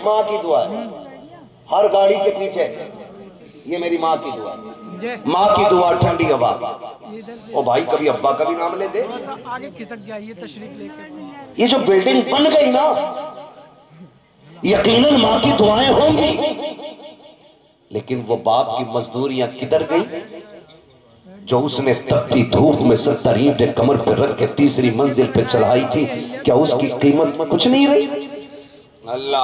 ماں کی دعا ہے، ہر گاڑی کے پیچھے یہ میری ماں کی دعا ہے، ماں کی دعا، ٹھنڈی ہوا۔ او بھائی کبھی ابا کا بھی نام لے دے۔ آگے کھسک جائیے تشریف لے کے۔ یہ جو بلڈنگ بن گئی نا، یقیناً ماں کی دعائیں ہوں گی، لیکن وہ باپ کی مزدوریاں کدھر گئی جو اس نے تپتی دھوپ میں 70 اینٹیں کمر پہ رکھ کے تیسری منزل پہ چڑھائی تھی؟ کیا اس کی قیمت کچھ نہیں رہی؟ اللہ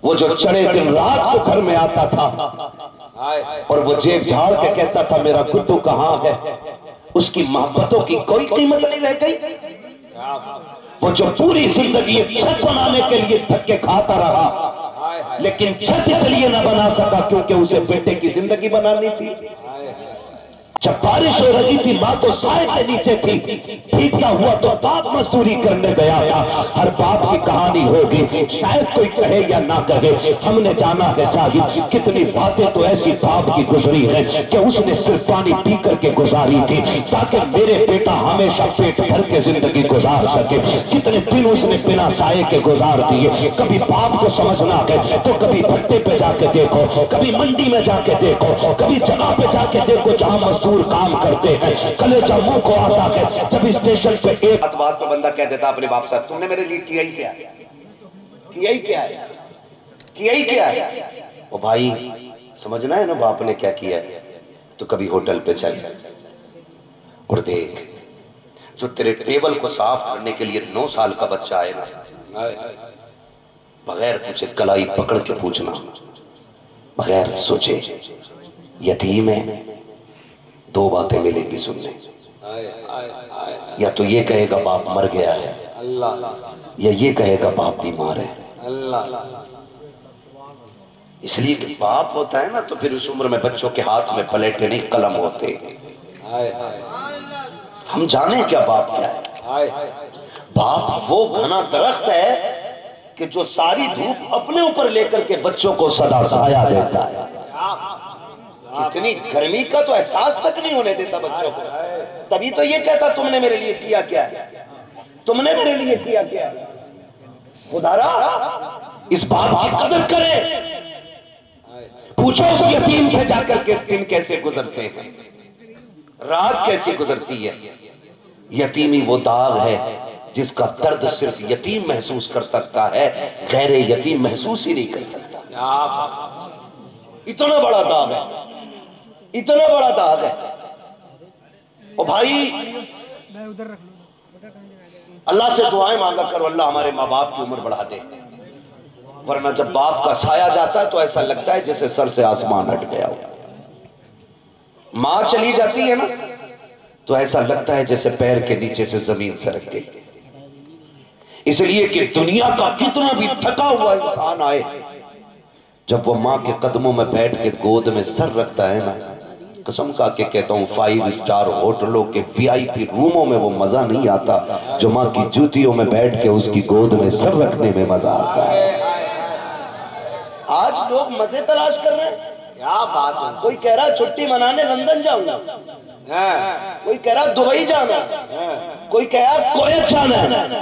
وہ جو چڑھے دن رات کو گھر میں آتا تھا اور وہ جیب جھاڑ کے کہتا تھا میرا گڈو کہاں ہے، اس کی محبتوں کی کوئی قیمت نہیں رہ گئی؟ وہ جو پوری زندگی چھت بنانے کے لیے دھکے کھاتا رہا، لیکن چھت اس لیے نہ بنا سکا کیونکہ اسے بیٹے کی زندگی بنانی تھی۔ جب بارش ہو رہی تھی ماں تو سائے کے نیچے تھی، بھیگتا ہوا تو باپ مزدوری کرنے گیا تھا۔ ہر باپ کی کہانی ہوگی، شاید کوئی کہے یا نہ کہے، ہم نے جانا ہے صاحب کتنی باتیں تو ایسی باپ کی گزری ہیں کہ اس نے صرف پانی پی کر کے گزاری تھی تاکہ میرے بیٹا ہمیشہ پیٹ بھر کے زندگی گزار سکے۔ کتنے دن اس نے بنا سائے کے گزار دیے۔ کبھی باپ کو سمجھنا ہے تو کبھی بھٹے پہ جا کے دیکھو، کبھی منڈی میں جا کے دیکھو، کبھی جگہ پہ جا کے دیکھو جہاں مزدور کام کرتے ہیں، کلیجہ منہ کو آتا ہے جب اسٹیشن پہ ایک بات تو بندہ کہہ دیتا اپنے باپ صاحب تم نے میرے لیے کیا ہی کیا ہے، کیا ہی کیا ہے، کیا ہی کیا ہے۔ وہ بھائی سمجھنا ہے نا باپ نے کیا کیا ہے، تو کبھی ہوٹل پہ چل اور دیکھ جو تیرے ٹیبل کو صاف کرنے کے لیے 9 سال کا بچہ آئے نا، بغیر پوچھے کلائی پکڑ کے پوچھنا، بغیر سوچے یتیم ہے، 2 باتیں ملیں گی سننے، یا تو یہ کہے گا باپ مر گیا ہے، یا یہ کہے گا باپ بیمار ہے۔ اس لیے کہ باپ ہوتا ہے نا تو پھر اس عمر میں بچوں کے ہاتھ میں پلیٹیں نہیں قلم ہوتے۔ ہم جانیں کیا باپ کیا ہے؟ باپ وہ گھنا درخت ہے کہ جو ساری دھوپ اپنے اوپر لے کر کے بچوں کو سدا سایہ دیتا ہے، اتنی گرمی کا تو احساس تک نہیں ہونے دیتا بچوں کو۔ تبھی تو یہ کہتا تم نے میرے لیے کیا کیا ہے، تم نے میرے لیے کیا کیا ہے۔ خدا را اس باپ کی قدر کرے، پوچھو اس یتیم سے جا کر کے دن کیسے گزرتے ہیں، رات کیسی گزرتی ہے۔ یتیمی وہ داغ ہے جس کا درد صرف یتیم محسوس کر سکتا ہے، غیر یتیم محسوس ہی نہیں کر سکتا۔ اتنا بڑا داغ ہے، اتنا بڑا داغ ہے۔ اور بھائی اللہ سے دعائیں مانگا کرو اللہ ہمارے ماں باپ کی عمر بڑھا دے، ورنہ جب باپ کا سایہ جاتا ہے تو ایسا لگتا ہے جیسے سر سے آسمان ہٹ گیا ہو۔ ماں چلی جاتی ہے نا تو ایسا لگتا ہے جیسے پیر کے نیچے سے زمین سرک گئی۔ اس لیے کہ دنیا کا کتنا بھی تھکا ہوا انسان آئے، جب وہ ماں کے قدموں میں بیٹھ کے گود میں سر رکھتا ہے نا، قسم کھا کے کہتا ہوں 5 اسٹار ہوٹلوں کے VIP روموں میں وہ مزہ نہیں آتا جو ماں کی جوتیوں میں بیٹھ کے اس کی گود میں سر رکھنے میں مزہ آتا ہے۔ آج لوگ مزے تلاش کر رہے ہیں، کیا بات ہے، کوئی کہہ رہا چھٹی منانے لندن جاؤں گا، کوئی کہہ رہا دبئی جانا، کوئی کہہ رہا کویت جانا ہے۔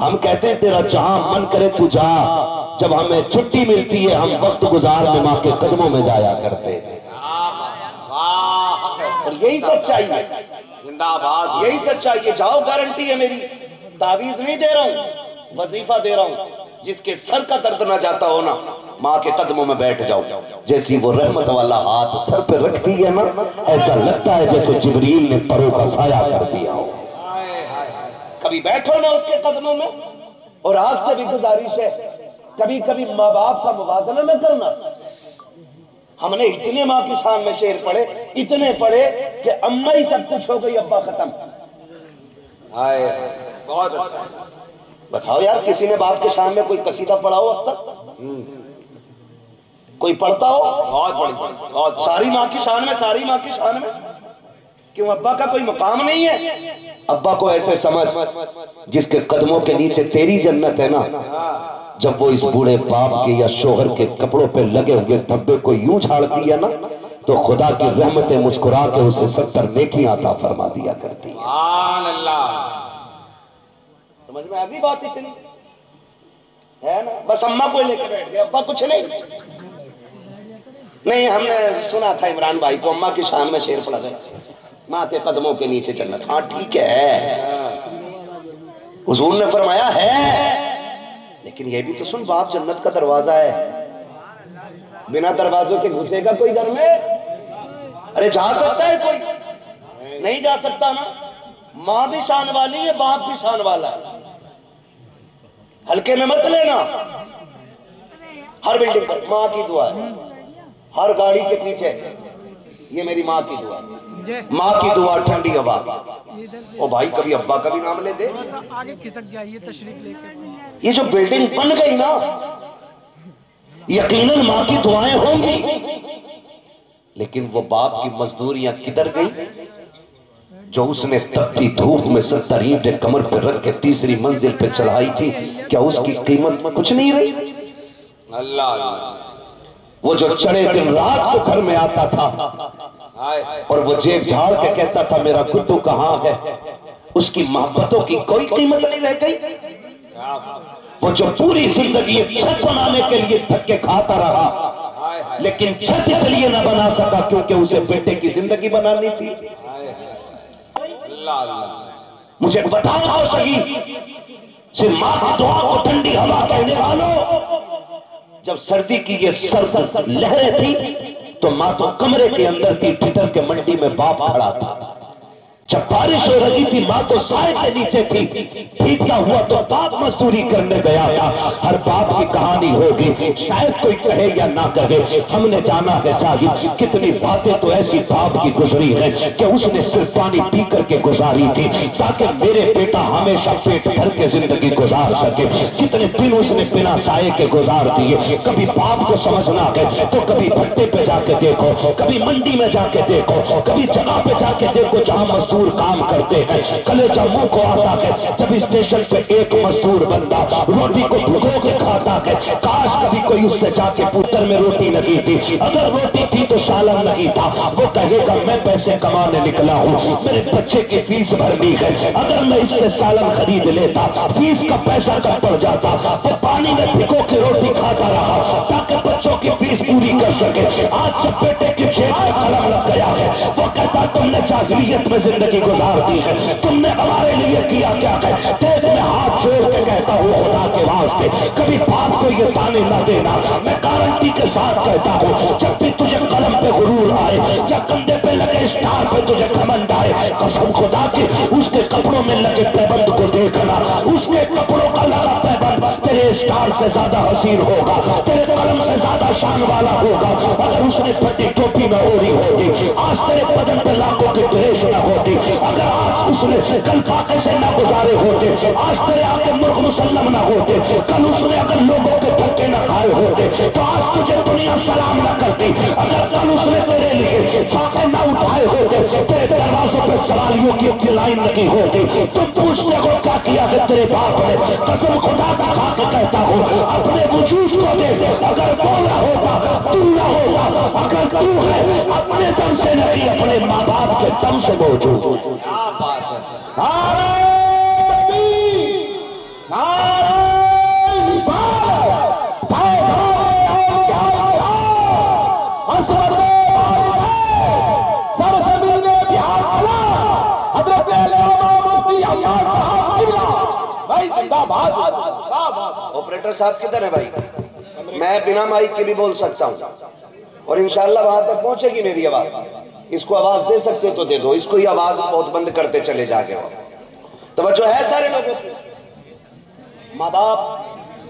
ہم کہتے ہیں تیرا جہاں من کرے تو جا، جب ہمیں چھٹی ملتی ہے ہم وقت گزارنے ماں کے قدموں میں جایا کرتے ہیں۔ اور یہی سچائی ہے، زندہ باد، یہی سچائی ہے۔ جاؤ گارنٹی ہے میری، تعویذ نہیں دے رہا ہوں، وظیفہ دے رہا ہوں۔ جس کے سر کا درد نہ جاتا ہو نا، ماں کے قدموں میں بیٹھ جاؤ، جیسی وہ رحمت والا ہاتھ سر پہ رکھتی ہے نا، ایسا لگتا ہے جیسے جبریل نے پروں کا سایہ کر دیا ہو۔ کبھی بیٹھو نا اس کے قدموں میں، اور آپ سے بھی گزارش ہے کبھی کبھی ماں باپ کا موازنہ نہ کرنا۔ ہم نے اتنے ماں کی شان میں شعر پڑھے، اتنے پڑھے کہ اماں ہی سب کچھ ہو گئی ابا ختم۔ بہت اچھا، بتاؤ یار کسی نے باپ کے شان میں کوئی قصیدہ پڑھا ہو اب تک؟ کوئی پڑھتا ہو؟ بہت بڑی، بہت ساری ماں کی شان میں، ساری ماں کی شان میں کیوں ابا کا کوئی مقام نہیں ہے؟ ابا کو ایسے سمجھ جس کے قدموں کے نیچے تیری جنت ہے نا، جب وہ اس بوڑھے باپ کے یا شوہر کے کپڑوں پہ لگے ہوئے دھبے کو یوں جھاڑتی ہے نا تو خدا کی رحمتیں مسکرا کے اسے 70 نیکیاں عطا فرما دیا کرتی ہے۔ سبحان اللہ، سمجھ میں آ گئی بات اتنی؟ ہے نا، بس اماں کو لے کے بیٹھ گیا، ابا کچھ نہیں۔ نہیں، ہم نے سنا تھا عمران بھائی کو اماں کی شان میں شعر پڑھا گیا، ماں کے قدموں کے نیچے جنت۔ ہاں ٹھیک ہے، حضور نے فرمایا ہے، لیکن یہ بھی تو سن، باپ جنت کا دروازہ ہے، بنا دروازوں کے گھسے گا کوئی گھر میں؟ ارے جا سکتا ہے کوئی؟ نہیں جا سکتا نا۔ ماں بھی شان والی ہے، باپ بھی شان والا ہے، ہلکے میں مت لینا۔ ہر بلڈنگ پر ماں کی دعا ہے، ہر گاڑی کے پیچھے یہ میری ماں کی دعا ہے، ماں کی دعا، ٹھنڈی ہوا۔ او بھائی کبھی ابا کا بھی نام لے دے۔ آگے کھسک جائیے تشریف لے کے۔ یہ جو بلڈنگ بن گئی نا، یقیناً ماں کی دعائیں ہوں گی، لیکن وہ باپ کی مزدوریاں کدھر گئی جو اس نے تپتی دھوپ میں 70 اینٹیں کمر پہ رکھ کے تیسری منزل پہ چڑھائی تھی؟ کیا اس کی قیمت کچھ نہیں رہی؟ اللہ اللہ، وہ جو چڑے دن رات کو گھر میں آتا تھا اور وہ جیب جھاڑ کے کہتا تھا میرا گڈو کہاں ہے، اس کی محبتوں کی کوئی قیمت نہیں رہ گئی؟ وہ جو پوری زندگی چھت بنانے کے لیے دھکے کھاتا رہا، لیکن چھت اس لیے نہ بنا سکا کیونکہ اسے بیٹے کی زندگی بنانی تھی۔ اللہ اللہ، مجھے بتاؤ تو صحیح، صرف ماں کی دعا کو ٹھنڈی ہوا کہنے والوں، جب سردی کی یہ سرد لہریں تھی تو ماں تو کمرے کے اندر تھی، ٹھٹر کے منڈی میں باپ کھڑا تھا۔ جب بارش ہو رہی تھی ماں تو سائے کے نیچے تھی، بھیگتا ہوا تو باپ مزدوری کرنے گیا تھا۔ ہر باپ کی کہانی ہوگی، شاید کوئی کہے یا نہ کہے، ہم نے جانا ہے صاحب کتنی باتیں تو ایسی باپ کی گزری ہیں کہ اس نے صرف پانی پی کر کے گزاری تھی تاکہ میرے بیٹا ہمیشہ پیٹ بھر کے زندگی گزار سکے۔ کتنے دن اس نے بنا سائے کے گزار دیے۔ کبھی باپ کو سمجھنا ہے تو کبھی بھٹے پہ جا کے دیکھو، کبھی منڈی میں جا کے دیکھو، کبھی جگہ پہ جا کے دیکھو جہاں مزدور کام کرتے ہیں، کلیجہ منہ کو آتا ہے جب اسٹیشن پہ ایک مزدور بندہ روٹی کو بھگو کے کھاتا ہے۔ کاش کبھی کوئی اس سے جا کے پوتر میں روٹی نہیں تھی، اگر روٹی تھی تو سالن نہیں تھا، وہ کہے گا میں پیسے کمانے نکلا ہوں، میرے بچے کی فیس بھرنی ہے، اگر میں اس سے سالن خرید لیتا فیس کا پیسہ کم پڑ جاتا۔ وہ پانی میں بھگو کے روٹی کھاتا رہا تاکہ بچوں کی فیس پوری کر سکے۔ آج جب بیٹے کی جیب میں قلم لگ گیا ہے وہ کہتا تم نے جاہلیت میں زندگی گزار دی ہے، تم نے ہمارے لیے کیا کیا ہے؟ دیکھ میں ہاتھ جوڑ کے کہتا ہوں خدا کے واسطے کبھی باپ کو یہ تانے نہ دینا، میں گارنٹی کے ساتھ کہتا ہوں جب بھی تجھے قلم پہ غرور آئے یا کندھے پہ لگے اسٹار پہ تجھے گھمنڈ آئے، قسم خدا کی اس کے کپڑوں میں لگے پیبند کو دیکھنا، اس کے کپڑوں کا لگا پیبند تیرے اسٹار سے زیادہ حسین ہوگا، تیرے قلم سے زیادہ شان والا ہوگا۔ اگر اس نے پھٹی ٹوپی نہ اوڑھی ہوتی، آج تیرے بدن پہ لاکھوں کی ڈریس نہ ہوتی، اگر آج اس نے کل فاقے سے نہ گزارے ہوتے، آج تیرے آگے مرغ مسلم نہ ہوتے، کل اس نے اگر لوگوں کے دھکے نہ کھائے ہوتے تو آج تجھے دنیا سلام نہ کرتی، اگر کل اس نے تیرے لیے فاقے نہ اٹھائے ہوتے، تیرے دروازوں پہ سواریوں کی لائن لگی ہوتی۔ تم پوچھتے ہو کیا کیا ہے تیرے باپ نے؟ قسم خدا کا کھا کے کہتا ہوں اپنے وجود کو دے، اگر وہ نہ ہوتا تو نہ ہوتا، اگر تو ہے اپنے دم سے نہیں اپنے ماں باپ کے دم سے موجود۔ کیا بات ہے، نعرہ تکبیر، نعرہ رسالت، پیغام اولیاء عصمت سرزمین بہار کلا حضرت علامہ مفتی عباس صاحب قبلہ بھائی زندہ باد۔ آپریٹر صاحب کدھر ہے بھائی؟ میں بنا مائک کے بھی بول سکتا ہوں اور انشاءاللہ وہاں تک پہنچے گی میری آواز۔ اس کو آواز دے سکتے تو دے دو، اس کو یہ آواز بہت بند کرتے چلے جا کے۔ توجہ ہے سارے لوگوں کی؟ ماں باپ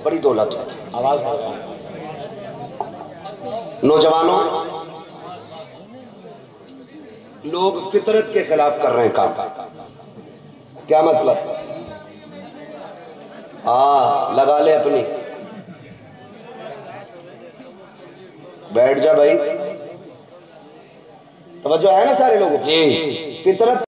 بڑی دولت ہوتی ہے۔ آواز نوجوانوں، لوگ فطرت کے خلاف کر رہے ہیں کام۔ کیا مطلب؟ لگا لے اپنی، بیٹھ جا بھائی، توجہ ہے نا سارے لوگوں کی؟ جی فطرت